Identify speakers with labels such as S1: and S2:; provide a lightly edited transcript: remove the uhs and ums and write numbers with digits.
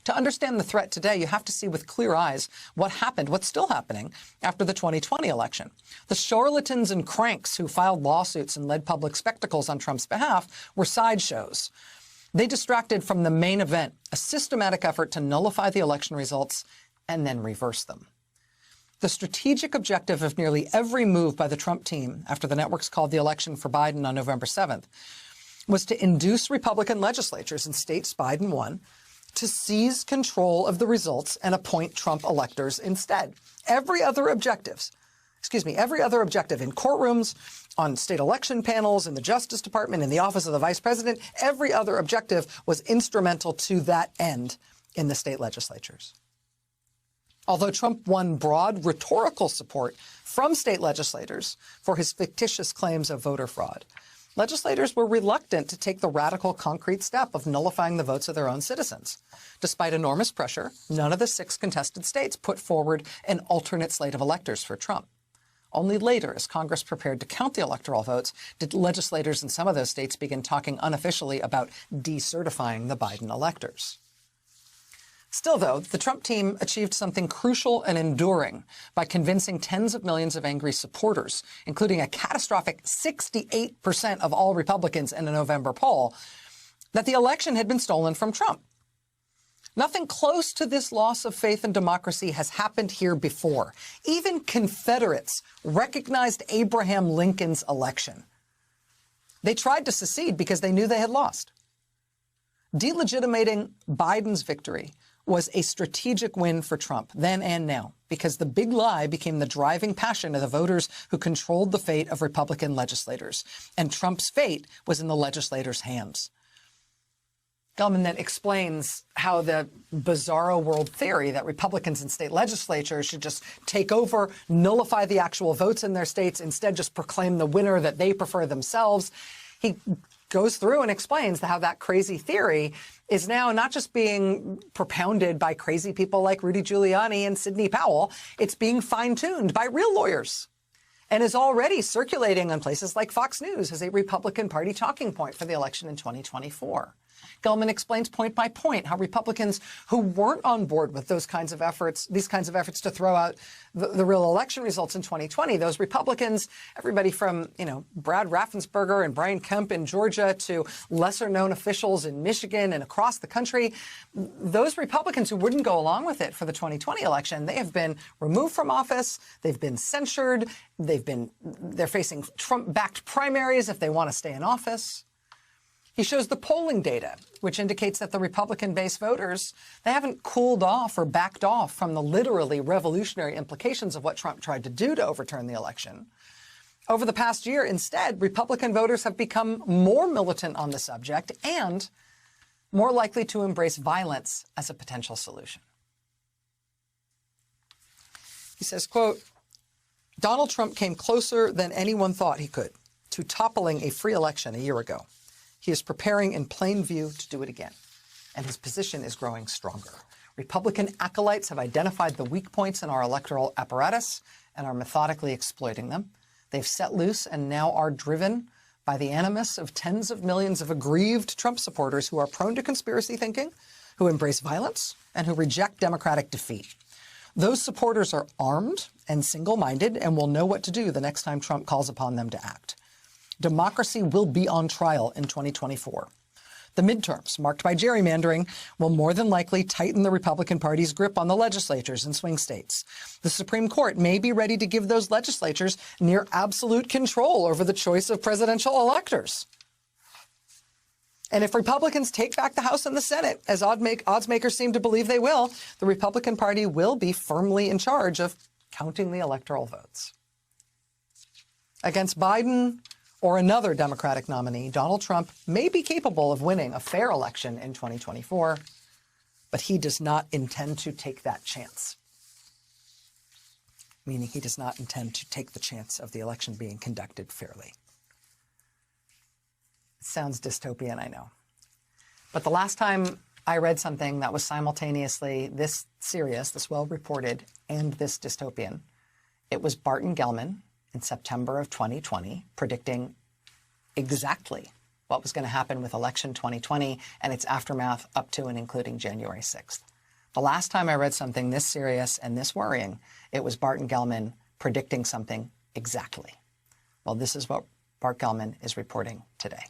S1: To understand the threat today, you have to see with clear eyes what happened, what's still happening after the 2020 election. The charlatans and cranks who filed lawsuits and led public spectacles on Trump's behalf were sideshows. They distracted from the main event, a systematic effort to nullify the election results and then reverse them. The strategic objective of nearly every move by the Trump team after the networks called the election for Biden on November 7th was to induce Republican legislatures in states Biden won to seize control of the results and appoint Trump electors instead. Every other objective in courtrooms, on state election panels, in the Justice Department, in the office of the vice president, every other objective was instrumental to that end in the state legislatures. Although Trump won broad rhetorical support from state legislators for his fictitious claims of voter fraud, legislators were reluctant to take the radical, concrete step of nullifying the votes of their own citizens. Despite enormous pressure, none of the 6 contested states put forward an alternate slate of electors for Trump. Only later, as Congress prepared to count the electoral votes, did legislators in some of those states begin talking unofficially about decertifying the Biden electors. Still, though, the Trump team achieved something crucial and enduring by convincing tens of millions of angry supporters, including a catastrophic 68% of all Republicans in a November poll, that the election had been stolen from Trump. Nothing close to this loss of faith in democracy has happened here before. Even Confederates recognized Abraham Lincoln's election. They tried to secede because they knew they had lost. Delegitimating Biden's victory was a strategic win for Trump then and now, because the big lie became the driving passion of the voters who controlled the fate of Republican legislators, and Trump's fate was in the legislators' hands. Gelman then explains how the bizarro world theory that Republicans in state legislatures should just take over, nullify the actual votes in their states, instead just proclaim the winner that they prefer themselves. He goes through and explains how that crazy theory is now not just being propounded by crazy people like Rudy Giuliani and Sidney Powell, it's being fine-tuned by real lawyers and is already circulating on places like Fox News as a Republican Party talking point for the election in 2024. Gelman explains point by point how Republicans who weren't on board with these kinds of efforts to throw out the real election results in 2020, those Republicans, everybody from, Brad Raffensperger and Brian Kemp in Georgia to lesser known officials in Michigan and across the country, those Republicans who wouldn't go along with it for the 2020 election, they have been removed from office. They've been censured. They're facing Trump-backed primaries if they want to stay in office. He shows the polling data, which indicates that the Republican-based voters, they haven't cooled off or backed off from the literally revolutionary implications of what Trump tried to do to overturn the election. Over the past year, instead, Republican voters have become more militant on the subject and more likely to embrace violence as a potential solution. He says, quote, Donald Trump came closer than anyone thought he could to toppling a free election a year ago. He is preparing in plain view to do it again, and his position is growing stronger. Republican acolytes have identified the weak points in our electoral apparatus and are methodically exploiting them. They've set loose and now are driven by the animus of tens of millions of aggrieved Trump supporters who are prone to conspiracy thinking, who embrace violence, and who reject democratic defeat. Those supporters are armed and single-minded and will know what to do the next time Trump calls upon them to act. Democracy will be on trial in 2024. The midterms, marked by gerrymandering, will more than likely tighten the Republican Party's grip on the legislatures in swing states. The Supreme Court may be ready to give those legislatures near absolute control over the choice of presidential electors. And if Republicans take back the House and the Senate, as odds makers seem to believe they will, the Republican Party will be firmly in charge of counting the electoral votes. Against Biden or another Democratic nominee, Donald Trump may be capable of winning a fair election in 2024, but he does not intend to take that chance. Meaning he does not intend to take the chance of the election being conducted fairly. It sounds dystopian, I know. But the last time I read something that was simultaneously this serious, this well-reported, and this dystopian, it was Barton Gellman in September of 2020, predicting exactly what was going to happen with election 2020 and its aftermath up to and including January 6th. The last time I read something this serious and this worrying, it was Barton Gellman predicting something exactly. Well, this is what Bart Gellman is reporting today.